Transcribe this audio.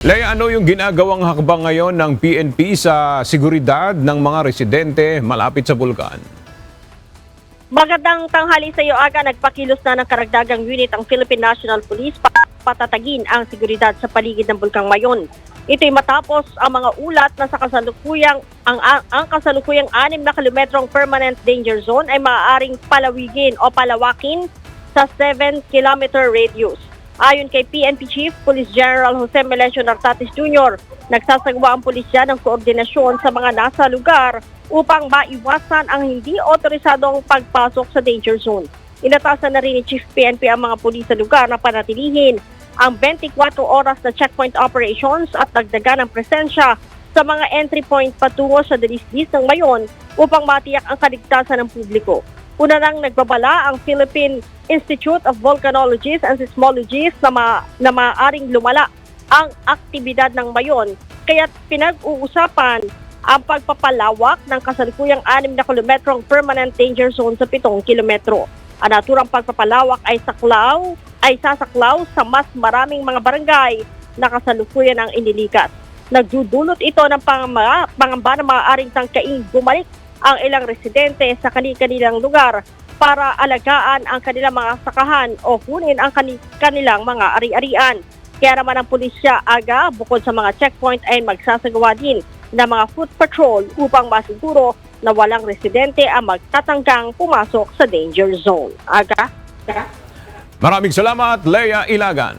Leia, ano yung ginagawang hakbang ngayon ng PNP sa seguridad ng mga residente malapit sa bulkan? Magandang tanghali sa iyo, Aga. Nagpakilos na ng karagdagang unit ang Philippine National Police para patatagin ang seguridad sa paligid ng Bulkang Mayon. Ito'y matapos ang mga ulat na sa kasalukuyang ang kasalukuyang 6 na kilometrong permanent danger zone ay maaaring palawigin o palawakin sa 7-kilometer radius. Ayon kay PNP Chief Police General Jose Melencio Nartatis Jr., nagsasagawa ang pulisya ng koordinasyon sa mga nasa lugar upang maiwasan ang hindi otorisadong pagpasok sa danger zone. Inatasan na rin ni Chief PNP ang mga pulis sa lugar na panatilihin ang 24 oras na checkpoint operations at dagdagan ang presensya sa mga entry point patungo sa dalisdis ng Mayon upang matiyak ang kaligtasan ng publiko. Una nang nagbabala ang Philippine Institute of Volcanologists and Seismologists na maaaring lumala ang aktibidad ng Mayon, kaya't pinag-uusapan ang pagpapalawak ng kasalukuyang 6 na kilometrong permanent danger zone sa 7 kilometro. Ang naturang pagpapalawak ay sasaklaw sa mas maraming mga barangay na kasalukuyan ang inilikas. Nagdudulot ito ng pangamba na maaaring tangkaing bumalik ang ilang residente sa kanilang lugar para alagaan ang kanilang mga sakahan o kunin ang kanilang mga ari-arian. Kaya naman ang pulisya, Aga, bukod sa mga checkpoint ay magsasagawa din ng mga foot patrol upang masiguro na walang residente ang magtatanggang pumasok sa danger zone. Aga? Maraming salamat, Leia Ilagan.